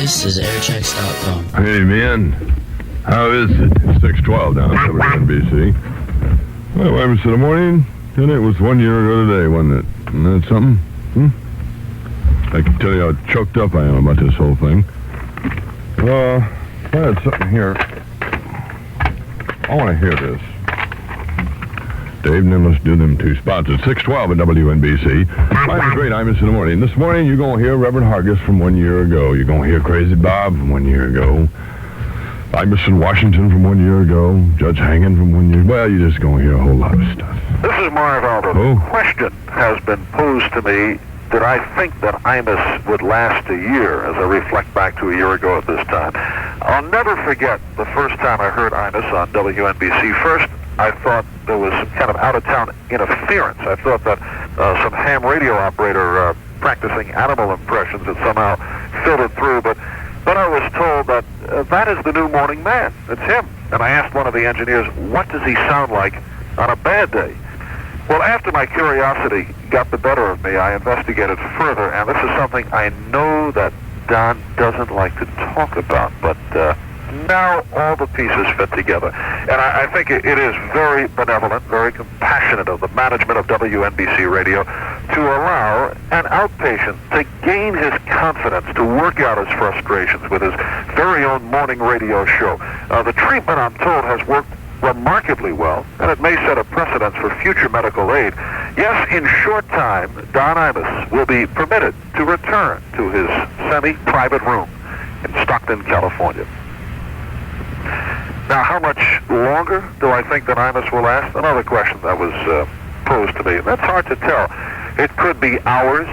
This is airchecks.com. Hey, man. How is it? It's 6:12 down at WNBC. Well, Imus in the morning, and it was 1 year ago today, wasn't it? Isn't that something? I can tell you how choked up I am about this whole thing. I had something here. I want to hear this. Dave, then let's do them two spots at 6:12 at WNBC. I'm the great Imus in the morning. This morning, you're going to hear Reverend Hargis from 1 year ago. You're going to hear Crazy Bob from 1 year ago. Imus in Washington from 1 year ago. Judge Hangen from 1 year. Well, you're just going to hear a whole lot of stuff. This is Marv Albert. Oh. A question has been posed to me. Did I think that Imus would last a year as I reflect back to a year ago at this time? I'll never forget the first time I heard Imus on WNBC. First, I thought there was some kind of out-of-town interference. I thought that some ham radio operator practicing animal impressions had somehow filtered through, but then I was told that that is the new morning man. It's him. And I asked one of the engineers, what does he sound like on a bad day? Well, after my curiosity got the better of me, I investigated further, and this is something I know that Don doesn't like to talk about, but now all the pieces fit together. And I think it is very benevolent, very compassionate of the management of WNBC Radio to allow an outpatient to gain his confidence, to work out his frustrations with his very own morning radio show. The treatment, I'm told, has worked remarkably well, and it may set a precedence for future medical aid. Yes, in short time, Don Imus will be permitted to return to his semi-private room in Stockton, California. Now, how much longer do I think that Imus will last? Another question that was posed to me. That's hard to tell. It could be hours,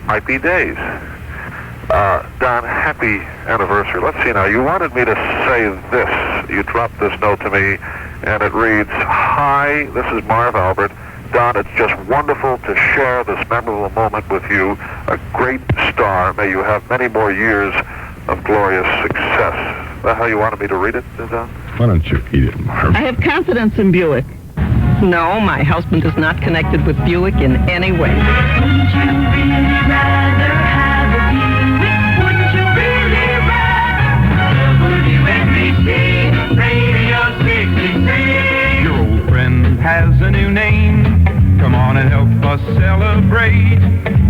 might be days. Don, happy anniversary. Let's see now. You wanted me to say this. You dropped this note to me, and it reads, "Hi, this is Marv Albert. Don, it's just wonderful to share this memorable moment with you. A great star. May you have many more years of glorious success." Is that how you wanted me to read it, Don? Why don't you eat it, Marv? I have confidence in Buick. No, my husband is not connected with Buick in any way. Wouldn't you really rather have a Buick? Wouldn't you really rather? WNBC Radio 63. Your old friend has a new name. Come on and help us celebrate.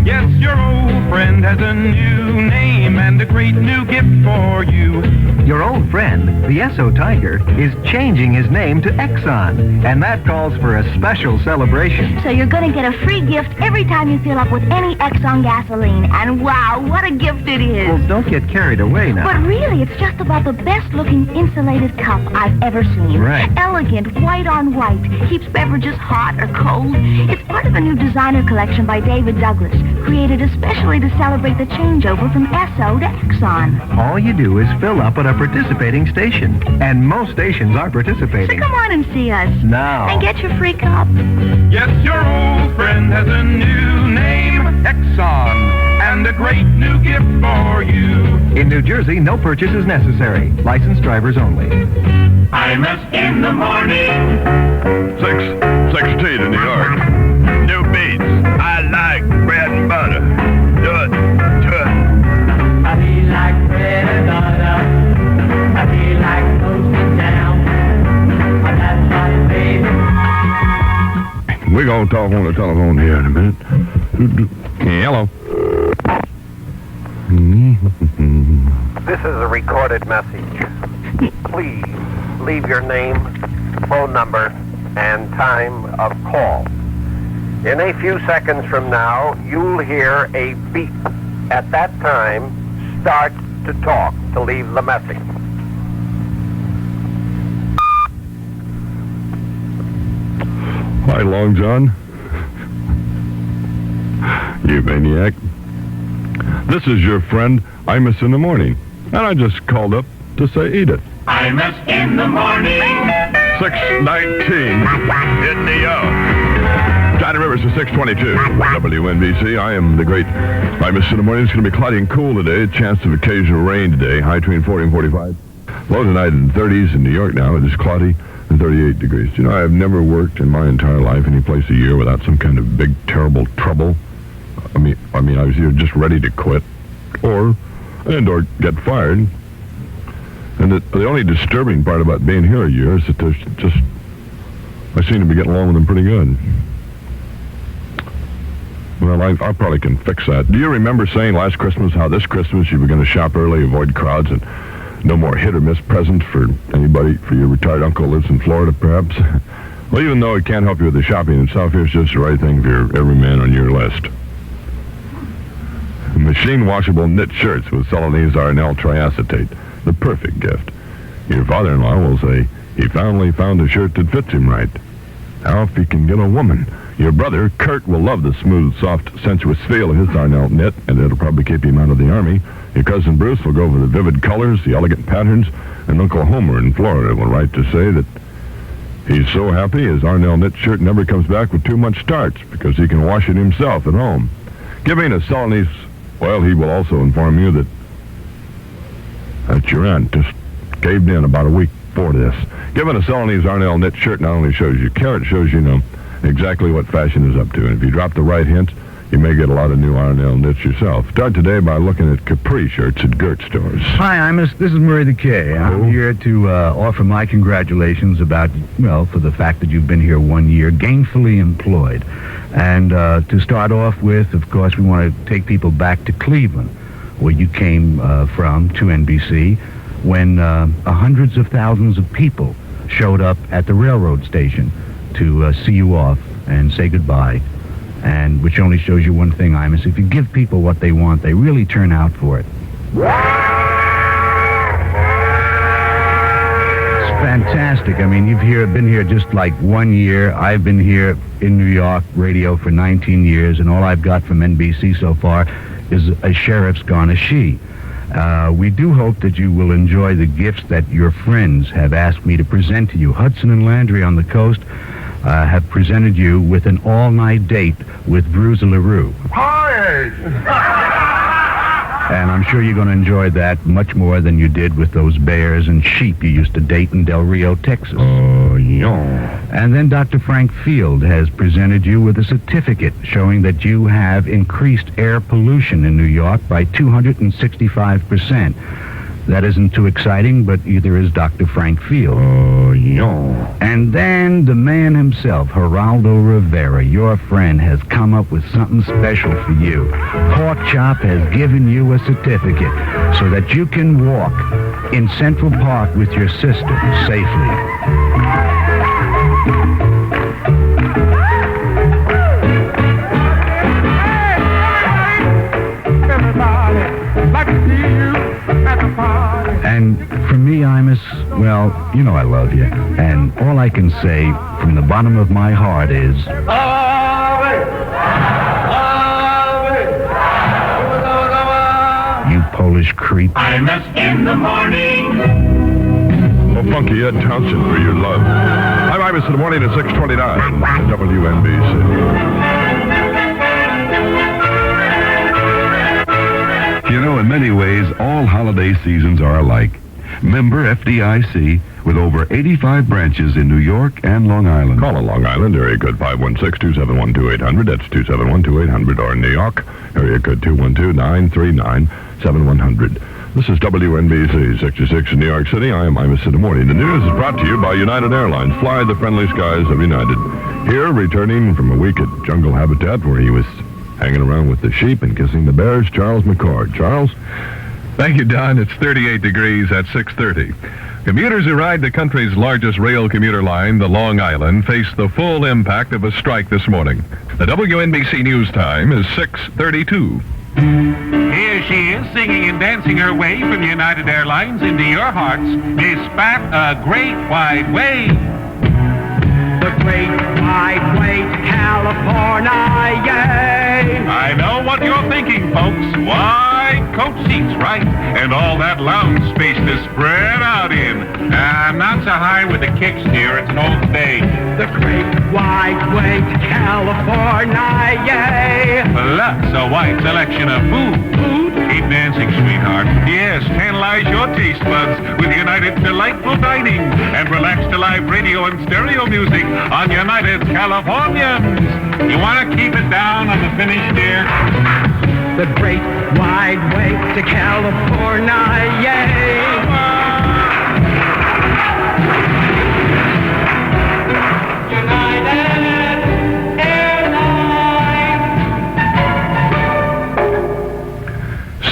Yes, your old friend has a new name and a great new gift for you. Your old friend, the Esso Tiger, is changing his name to Exxon, and that calls for a special celebration. So you're going to get a free gift every time you fill up with any Exxon gasoline. And wow, what a gift it is. Well, don't get carried away now. But really, it's just about the best-looking insulated cup I've ever seen. Right. Elegant, white on white, keeps beverages hot or cold. It's part of a new designer collection by David Douglas, created especially to celebrate the changeover from Esso to Exxon. All you do is fill up at a participating station, and most stations are So participating. come on and see us. Now. And get your free cup. Yes, your old friend has a new name, Exxon, and a great new gift for you. In New Jersey, no purchase is necessary. Licensed drivers only. Imus in the morning. 6:16 in New York. New beats. I like bread and butter. Do it. I feel like bread and butter. I feel like toasting down. That's my baby. We're going to talk on the telephone here in a minute. Hello. This is a recorded message. Please leave your name, phone number, and time of call. In a few seconds from now, you'll hear a beep. At that time, start to talk to leave the message. Hi, Long John. You maniac. This is your friend, Imus in the morning. And I just called up to say eat it. Imus in the morning. 6:19 in New York. Johnny Rivers is 6:22. WNBC. I am the great Imus in the morning. It's going to be cloudy and cool today. Chance of occasional rain today. High between 40 and 45. Low tonight in 30s in New York now. It is cloudy and 38 degrees. You know, I've never worked in my entire life any place a year without some kind of big, terrible trouble. I mean, I was either just ready to quit, or and or get fired. And the only disturbing part about being here a year is that there's just, I seem to be getting along with them pretty good. Well, I probably can fix that. Do you remember saying last Christmas how this Christmas you were going to shop early, avoid crowds, and no more hit-or-miss presents for anybody, for your retired uncle who lives in Florida, perhaps? Well, even though it can't help you with the shopping itself, here's just the right thing for every man on your list. Machine-washable knit shirts with Celanese Arnel triacetate. The perfect gift. Your father-in-law will say he finally found a shirt that fits him right. Now, if he can get a woman. Your brother, Kurt, will love the smooth, soft, sensuous feel of his Arnel knit, and it'll probably keep him out of the Army. Your cousin Bruce will go for the vivid colors, the elegant patterns, and Uncle Homer in Florida will write to say that he's so happy his Arnel knit shirt never comes back with too much starch because he can wash it himself at home. Giving a Celanese, well, he will also inform you that your aunt just caved in about a week before this. Giving a Celanese Arnel knit shirt not only shows you care, it shows you know exactly what fashion is up to. And if you drop the right hints, you may get a lot of new Arnel knits yourself. Start today by looking at Capri shirts at Gert stores. Hi, Imus. This is Murray the K. I'm here to offer my congratulations about, well, for the fact that you've been here 1 year, gainfully employed. And to start off with, of course, we want to take people back to Cleveland, where you came from, to NBC, when hundreds of thousands of people showed up at the railroad station to see you off and say goodbye. And which only shows you one thing, Imus. If you give people what they want, they really turn out for it. It's fantastic. I mean, you've been here just like 1 year. I've been here in New York radio for 19 years, and all I've got from NBC so far is a sheriff's garnishi. We do hope that you will enjoy the gifts that your friends have asked me to present to you. Hudson and Landry on the coast have presented you with an all-night date with Bruce LaRue. Hi! And I'm sure you're going to enjoy that much more than you did with those bears and sheep you used to date in Del Rio, Texas. Oh, yeah. And then Dr. Frank Field has presented you with a certificate showing that you have increased air pollution in New York by 265%. That isn't too exciting, but either is Dr. Frank Field. Oh, yeah. And then the man himself, Geraldo Rivera, your friend, has come up with something special for you. Pork Chop has given you a certificate so that you can walk in Central Park with your sister safely. And for me, Imus, well, you know I love you. And all I can say from the bottom of my heart is... You Polish creep. Imus in the morning. Well, Funky Ed Townsend for your love. I'm Imus in the morning at 6:29 WNBC. You know, in many ways, all holiday seasons are alike. Member FDIC with over 85 branches in New York and Long Island. Call in Long Island, area code 516-271-2800. That's 271-2800. Or in New York, area code 212-939-7100. This is WNBC 66 in New York City. I am Imus in the morning. The news is brought to you by United Airlines. Fly the friendly skies of United. Here, returning from a week at Jungle Habitat, where he was hanging around with the sheep and kissing the bears, Charles McCord. Charles? Thank you, Don. It's 38 degrees at 6:30. Commuters who ride the country's largest rail commuter line, the Long Island, face the full impact of a strike this morning. The WNBC news time is 6:32. Here she is, singing and dancing her way from United Airlines into your hearts, Miss Pat, A Great Wide Way. The Great Wide Way to California, yay! I know what you're thinking, folks. Wide coach seats, right? And all that lounge space to spread out in. Not so high with the kicksteer, it's an old stage. The Great Wide Way to California, yay! Plus a wide selection of food. Keep dancing, sweetheart. Yes, tantalize your taste buds with United's delightful dining and relax to live radio and stereo music on United's Californians. You want to keep it down on the finish, dear? the great wide way to California, yay!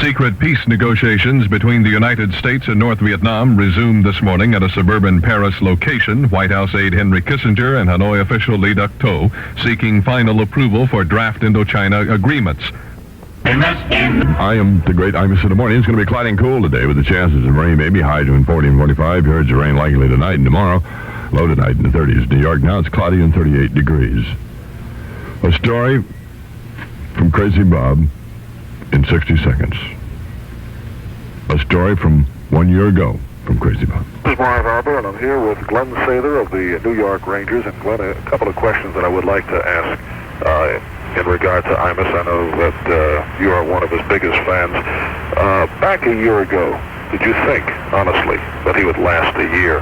Secret peace negotiations between the United States and North Vietnam resumed this morning at a suburban Paris location. White House aide Henry Kissinger and Hanoi official Lee Duc-to seeking final approval for draft Indochina agreements. I am the great Imus in the morning. It's going to be cloudy and cool today with the chances of rain, maybe high between 40 and 45. Herds of rain likely tonight and tomorrow. Low tonight in the 30s. New York now it's cloudy and 38 degrees. A story from Crazy Bob in 60 seconds. A story from 1 year ago from Crazy Bob. This is Marv Albert, and I'm here with Glenn Sather of the New York Rangers. And Glenn, a couple of questions that I would like to ask in regard to Imus. I know that you are one of his biggest fans. Back a year ago, did you think, honestly, that he would last a year?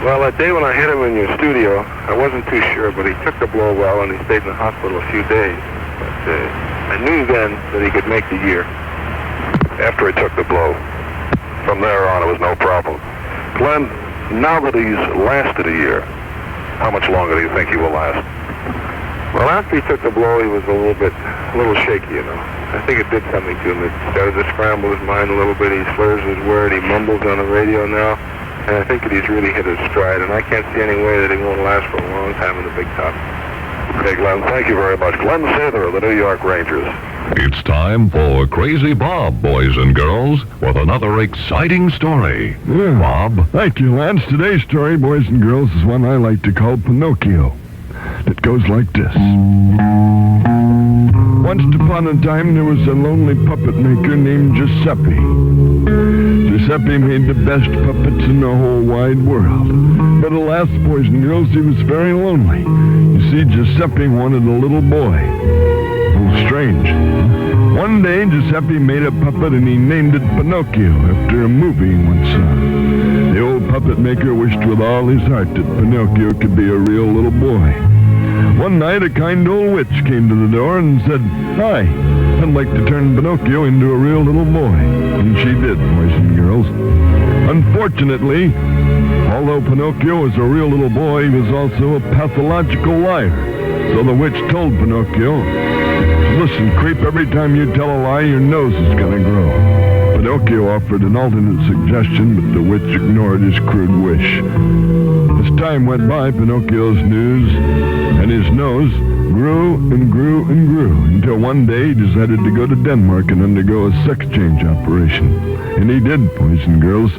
Well, that day when I hit him in your studio, I wasn't too sure, but he took the blow well, and he stayed in the hospital a few days. But I knew then that he could make the year. After he took the blow, from there on, it was no problem. Glenn, now that he's lasted a year, how much longer do you think he will last? Well, after he took the blow, he was a little shaky, you know. I think it did something to him. It started to scramble his mind a little bit. He slurs his word. He mumbles on the radio now. And I think that he's really hit his stride. And I can't see any way that he won't last for a long time in the big top. Okay, Glenn, thank you very much. Glenn Sather of the New York Rangers. It's time for Crazy Bob, boys and girls, with another exciting story. Yeah. Bob? Thank you, Lance. Today's story, boys and girls, is one I like to call Pinocchio. It goes like this. Once upon a time, there was a lonely puppet maker named Giuseppe. Giuseppe made the best puppets in the whole wide world. But alas, boys and girls, he was very lonely. You see, Giuseppe wanted a little boy. A little strange. One day, Giuseppe made a puppet and he named it Pinocchio after a movie he once saw. The old puppet maker wished with all his heart that Pinocchio could be a real little boy. One night, a kind old witch came to the door and said, "Hi, I'd like to turn Pinocchio into a real little boy." And she did, boys and girls. Unfortunately, although Pinocchio was a real little boy, he was also a pathological liar. So the witch told Pinocchio, "Listen, creep, every time you tell a lie, your nose is going to grow." Pinocchio offered an alternate suggestion, but the witch ignored his crude wish. As time went by, Pinocchio's news and his nose grew and grew and grew, until one day he decided to go to Denmark and undergo a sex change operation. And he did, boys and girls.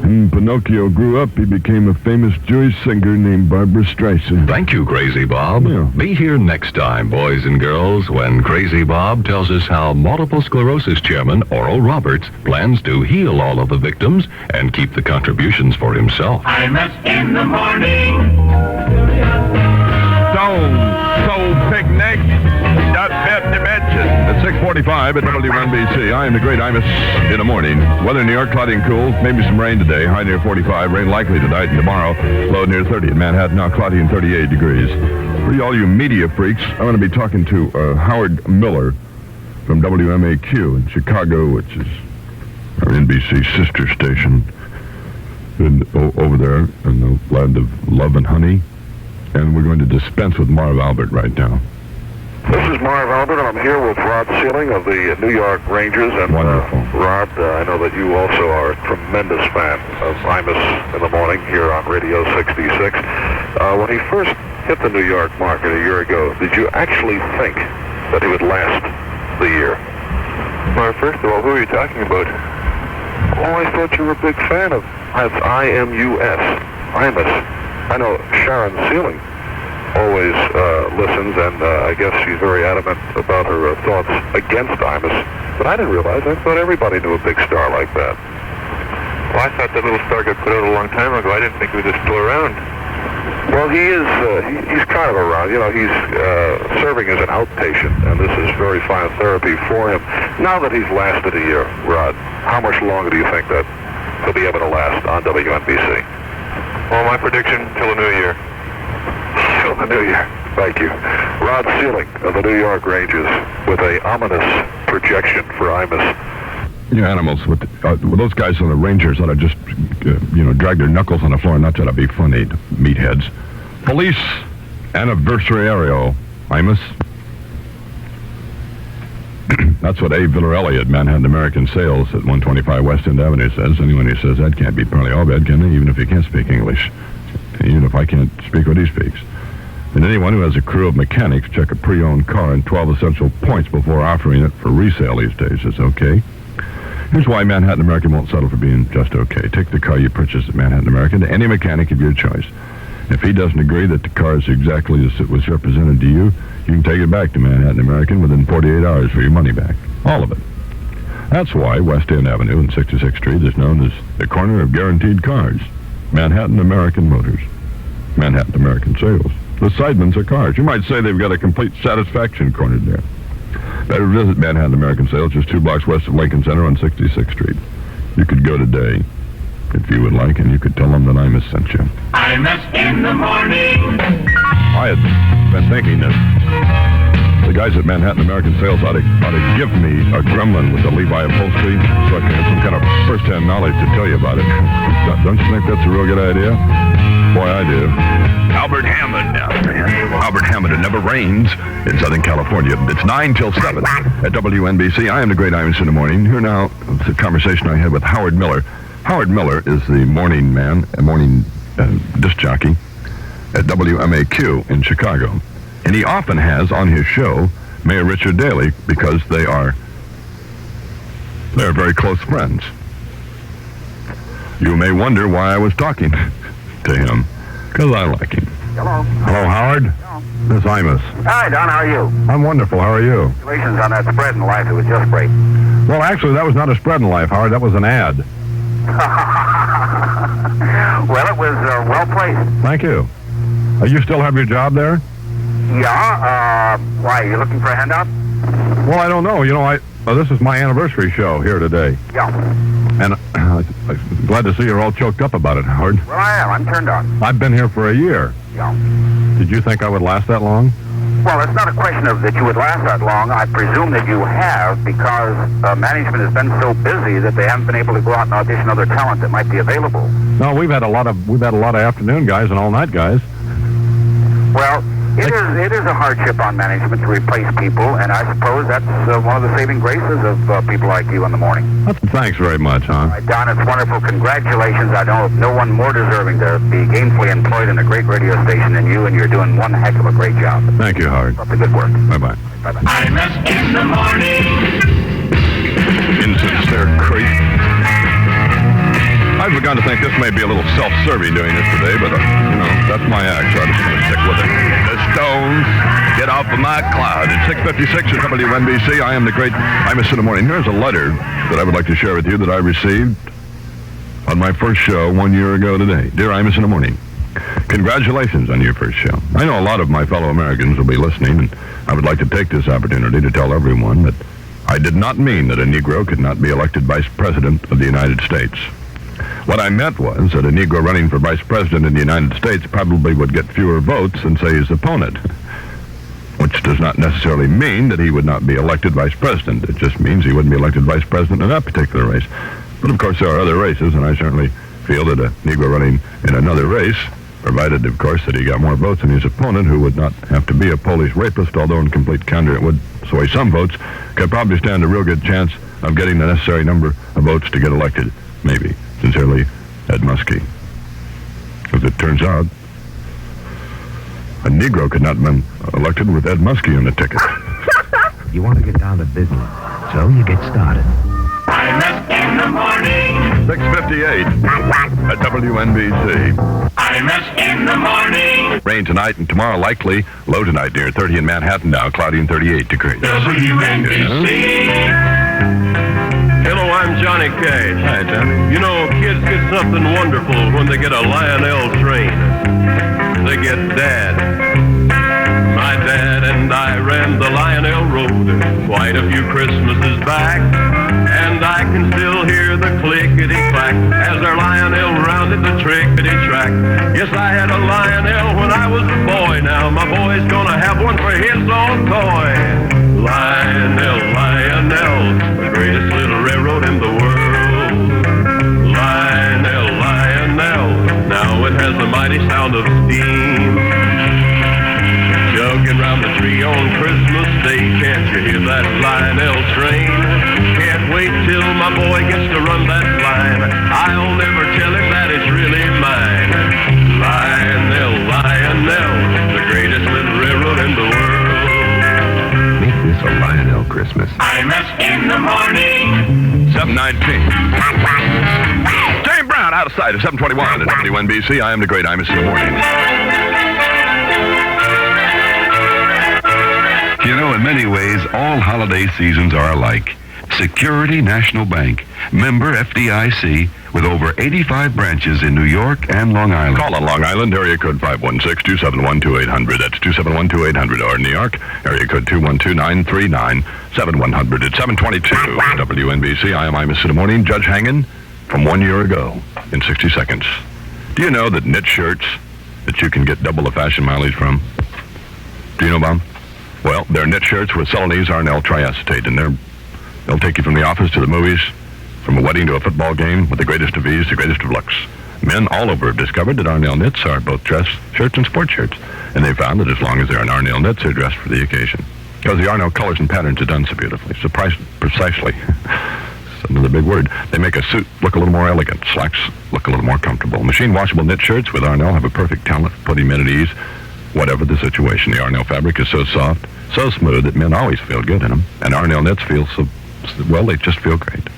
And Pinocchio grew up, he became a famous Jewish singer named Barbra Streisand. Thank you, Crazy Bob. Yeah. Be here next time, boys and girls, when Crazy Bob tells us how multiple sclerosis chairman Oral Roberts plans to heal all of the victims and keep the contributions for himself. Imus in the morning. Soul Picnic. Fifth Dimension. At 6:45 at WNBC. I am the great Imus in the morning. Weather in New York, cloudy and cool. Maybe some rain today. High near 45. Rain likely tonight and tomorrow. Low near 30 in Manhattan. Now cloudy and 38 degrees. For all you media freaks, I'm going to be talking to Howard Miller from WMAQ in Chicago, which is our NBC sister station over there in the land of love and honey. And we're going to dispense with Marv Albert right now. This is Marv Albert, and I'm here with Rod Sealing of the New York Rangers. And Wonderful. Rod, I know that you also are a tremendous fan of Imus in the morning here on Radio 66. When he first hit the New York market a year ago, did you actually think that he would last the year? Well, first of all, who are you talking about? Oh, I thought you were a big fan of I-M-U-S, Imus. I know Sharon Sealing always listens, and I guess she's very adamant about her thoughts against Imus. But I didn't realize. I thought everybody knew a big star like that. Well, I thought that little star got put out a long time ago. I didn't think he was still around. Well, he is. He's kind of around. You know, he's serving as an outpatient, and this is very fine therapy for him. Now that he's lasted a year, Rod, how much longer do you think that he'll be able to last on WNBC? Well, my prediction, till the new year. Till the new year. Thank you. Rod Seelig of the New York Rangers with a ominous projection for Imus. Animals with those guys on the Rangers ought to just, drag their knuckles on the floor and not try to be funny, meatheads. Police anniversariario, Imus. That's what Abe Villarelli at Manhattan American Sales at 125 West End Avenue says. Anyone who says that can't be probably all bad, can they? Even if he can't speak English. Even if I can't speak what he speaks. And anyone who has a crew of mechanics check a pre-owned car in 12 essential points before offering it for resale these days is okay. Here's why Manhattan American won't settle for being just okay. Take the car you purchased at Manhattan American to any mechanic of your choice. If he doesn't agree that the car is exactly as it was represented to you, you can take it back to Manhattan American within 48 hours for your money back. All of it. That's why West End Avenue and 66th Street is known as the corner of guaranteed cars. Manhattan American Motors. Manhattan American Sales. The Seidmans are cars. You might say they've got a complete satisfaction cornered there. Better visit Manhattan American Sales just 2 blocks west of Lincoln Center on 66th Street. You could go today, if you would like, and you could tell them that Imus sent you. Imus in the morning. I had been thinking that the guys at Manhattan American Sales ought to give me a gremlin with the Levi upholstery so I can have some kind of first-hand knowledge to tell you about it. Don't you think that's a real good idea? Boy, I do. Albert Hammond. Albert Hammond. It never rains in Southern California. It's 9 till 7 at WNBC. I am the great Imus in the morning. Here now is a conversation I had with Howard Miller. Howard Miller is the morning man, a morning disc jockey at WMAQ in Chicago. And he often has on his show Mayor Richard Daley because they're very close friends. You may wonder why I was talking to him, because I like him. Hello. Hello, Howard. Hello. This is Imus. Hi, Don. How are you? I'm wonderful. How are you? Congratulations on that spread in life. It was just great. Well, actually, that was not a spread in life, Howard. That was an ad. Well, it was well placed. Thank you. You still have your job there? Yeah. Why? Are you looking for a handout? Well, I don't know. This is my anniversary show here today. Yeah. And I'm glad to see you're all choked up about it, Howard. Well, I am. I'm turned on. I've been here for a year. Yeah. Did you think I would last that long? Well, it's not a question of that you would last that long. I presume that you have because management has been so busy that they haven't been able to go out and audition other talent that might be available. No, we've had a lot of afternoon guys and all night guys. Well, it is a hardship on management to replace people, and I suppose that's one of the saving graces of people like you in the morning. Thanks very much, huh? All right, Don, it's wonderful. Congratulations. I know of no one more deserving to be gainfully employed in a great radio station than you, and you're doing one heck of a great job. Thank you, Howard. Keep up the good work. Bye-bye. Bye-bye. Imus in the morning. Insincere creep. I've begun to think this may be a little self-serving doing this today, but, that's my act, so I'm just going to stick with it. The Stones, get off of my cloud. At 6:56 at WNBC, I am the great Imus in the morning. Here's a letter that I would like to share with you that I received on my first show 1 year ago today. Dear Imus in the morning, congratulations on your first show. I know a lot of my fellow Americans will be listening, and I would like to take this opportunity to tell everyone that I did not mean that a Negro could not be elected Vice President of the United States. What I meant was that a Negro running for Vice President in the United States probably would get fewer votes than, say, his opponent, which does not necessarily mean that he would not be elected Vice President. It just means he wouldn't be elected Vice President in that particular race. But, of course, there are other races, and I certainly feel that a Negro running in another race, provided, of course, that he got more votes than his opponent, who would not have to be a Polish rapist, although in complete candor it would sway some votes, could probably stand a real good chance of getting the necessary number of votes to get elected, maybe. Sincerely, Ed Muskie. As it turns out, a Negro could not have been elected with Ed Muskie on the ticket. You want to get down to business, so you get started. Imus in the morning. 6:58 at WNBC. Imus in the morning. Rain tonight and tomorrow likely. Low tonight near 30 in Manhattan now. Cloudy and 38 degrees. WNBC. Hello, I'm Johnny Cash. Hi, Johnny. Kids get something wonderful when they get a Lionel train. They get Dad. My dad and I ran the Lionel Road quite a few Christmases back, and I can still hear the clickety-clack as our Lionel rounded the trickety-track. Yes, I had a Lionel when I was a boy. Now my boy's gonna sound of steam. Chugging round the tree on Christmas Day, can't you hear that Lionel train? Can't wait till my boy gets to run that line. I'll never tell him that it's really mine. Lionel, Lionel, the greatest little railroad in the world. Make this a Lionel Christmas. Imus in the morning. 719. Jane Brown out of sight at 721 at WNBC. I am the great Imus in the morning. You know, in many ways, all holiday seasons are alike. Security National Bank, member FDIC, with over 85 branches in New York and Long Island. Call on Long Island, area code 516-271-2800. That's 271-2800. Or in New York, area code 212-939-7100. It's 722 WNBC. I am Imus in the morning. Judge Hangen from 1 year ago in 60 seconds. Do you know that knit shirts that you can get double the fashion mileage from? Do you know, Bob? Well, they're knit shirts with Celanese Arnel triacetate, and they'll take you from the office to the movies, from a wedding to a football game, with the greatest of ease, the greatest of looks. Men all over have discovered that Arnel knits are both dress shirts and sport shirts, and they found that as long as they're in Arnel knits, they're dressed for the occasion. Because the Arnel colors and patterns are done so beautifully, precisely. It's another big word. They make a suit look a little more elegant, slacks look a little more comfortable. Machine washable knit shirts with Arnel have a perfect talent for putting men at ease, whatever the situation. The Arnel fabric is so soft, so smooth that men always feel good in them. And Arnel knits feel so, well, they just feel great.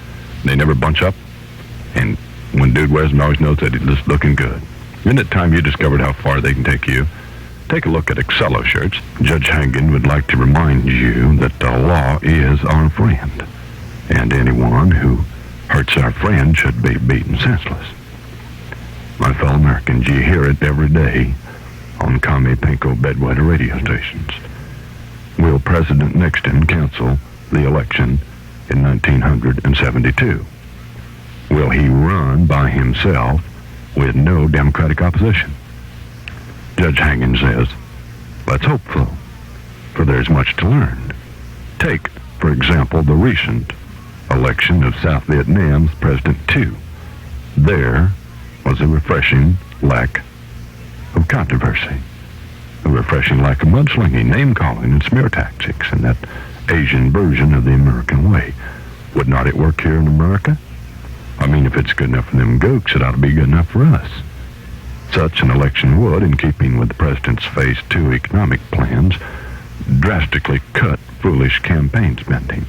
They never bunch up. And when dude wears them, he always knows that he's just looking good. Isn't it time you discovered how far they can take you? Take a look at Excello shirts. Judge Hangen would like to remind you that the law is our friend. And anyone who hurts our friend should be beaten senseless. My fellow Americans, you hear it every day on commie pinko bedwetter radio stations. Will President Nixon cancel the election in 1972? Will he run by himself with no Democratic opposition? Judge Hangen says, let's hope so, for there's much to learn. Take, for example, the recent election of South Vietnam's President Tu. There was a refreshing lack of controversy, a refreshing lack of mudslinging, name-calling, and smear tactics, and that Asian version of the American way. Would not it work here in America? I mean, if it's good enough for them gooks, it ought to be good enough for us. Such an election would, in keeping with the president's Phase 2 economic plans, drastically cut foolish campaign spending.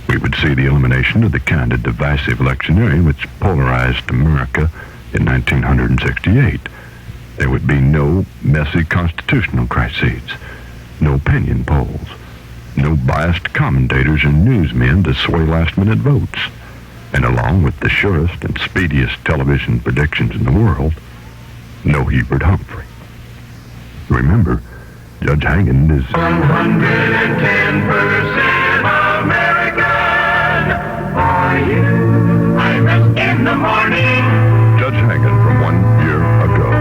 We would see the elimination of the kind of divisive electioneering which polarized America in 1968. There would be no messy constitutional crises, no opinion polls, no biased commentators and newsmen to sway last-minute votes, and along with the surest and speediest television predictions in the world, no Hubert Humphrey. Remember, Judge Hangen is 110% American. Are you? Imus in the morning. Judge Hangen from 1 year ago.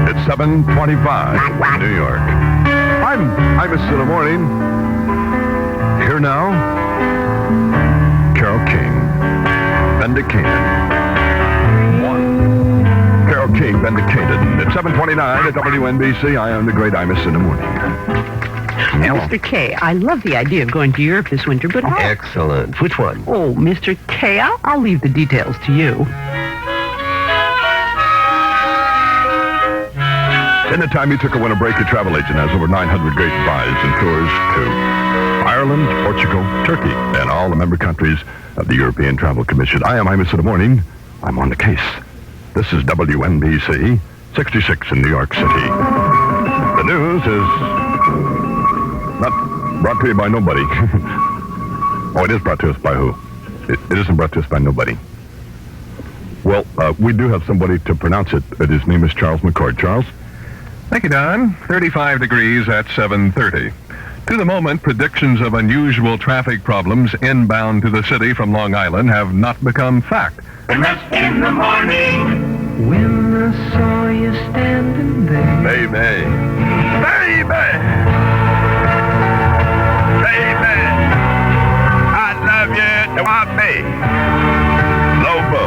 It's 7:25, New York. I'm Imus in the morning. Here now, Carole King, Vindicated. Carole King, Vindicated. It's 7:29 at WNBC. I am the great Imus in the morning. Mr. K, I love the idea of going to Europe this winter, but... Excellent. Which one? Oh, Mr. K, I'll leave the details to you. In the time you took a winter break, your travel agent has over 900 great buys and tours to Ireland, Portugal, Turkey, and all the member countries of the European Travel Commission. I am Imus in the morning. I'm on the case. This is WNBC, 66 in New York City. The news is not brought to you by nobody. Oh, it is brought to us by who? It isn't brought to us by nobody. Well, we do have somebody to pronounce it. His name is Charles McCord. Charles? Thank you, Don. 35 degrees at 7:30. To the moment, predictions of unusual traffic problems inbound to the city from Long Island have not become fact. Imus in the morning. When I saw you standing there. Baby. Baby. Baby. I love you. You want me? Lobo.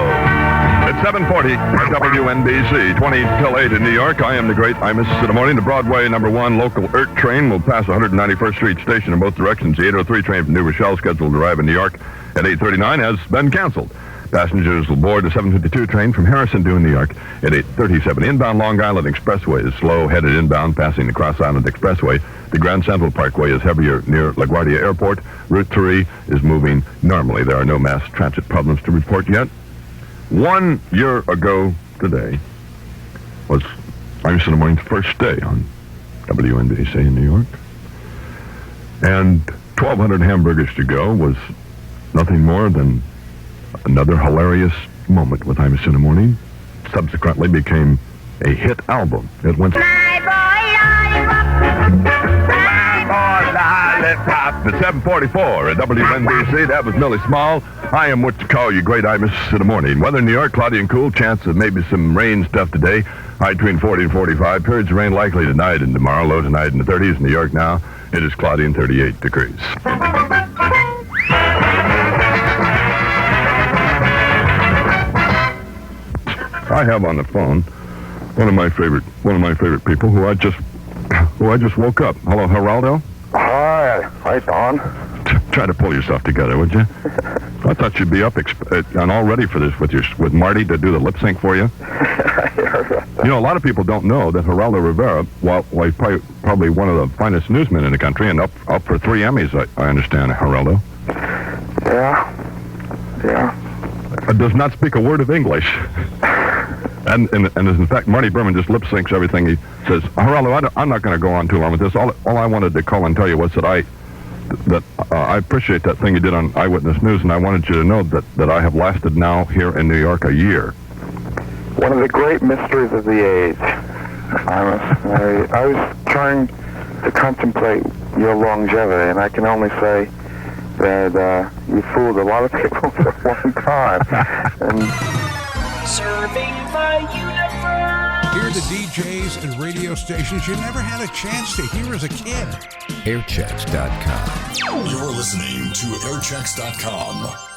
It's 7:40 at WNBC, 20 till 8 in New York. I am the great Imus. In the morning, the Broadway #1 local Earth train will pass 191st Street Station in both directions. The 803 train from New Rochelle, scheduled to arrive in New York at 8:39, has been canceled. Passengers will board the 752 train from Harrison to New York at 8:37. Inbound Long Island Expressway is slow, headed inbound, passing the Cross Island Expressway. The Grand Central Parkway is heavier near LaGuardia Airport. Route 3 is moving normally. There are no mass transit problems to report yet. 1 year ago today was Imus in the Morning's first day on WNBC in New York. And 1,200 hamburgers to go was nothing more than another hilarious moment with Imus in the Morning. Subsequently became a hit album. It went... At 7:44 at WNBC, that was Millie Small. I am what you call your great Imus in the Morning. Weather in New York, cloudy and cool. Chance of maybe some rain stuff today. High between 40 and 45. Periods of rain likely tonight and tomorrow. Low tonight in the 30s. In New York now, it is cloudy and 38 degrees. I have on the phone one of my favorite people who I just woke up. Hello, Geraldo. Hi, Don. Try to pull yourself together, would you? I thought you'd be up and all ready for this with Marty to do the lip sync for you. You know, a lot of people don't know that Geraldo Rivera, while he's probably one of the finest newsmen in the country, and up for 3 Emmys, I understand, Geraldo. Yeah. Does not speak a word of English. And in fact, Marty Berman just lip syncs everything he says. Geraldo, I'm not going to go on too long with this. All I wanted to call and tell you was that I appreciate that thing you did on Eyewitness News, and I wanted you to know that I have lasted now here in New York a year. One of the great mysteries of the age. I was trying to contemplate your longevity, and I can only say that you fooled a lot of people for a long time. And serving the universe. Here are the DJs and radio stations you never had a chance to hear as a kid. Airchecks.com. You're listening to Airchecks.com.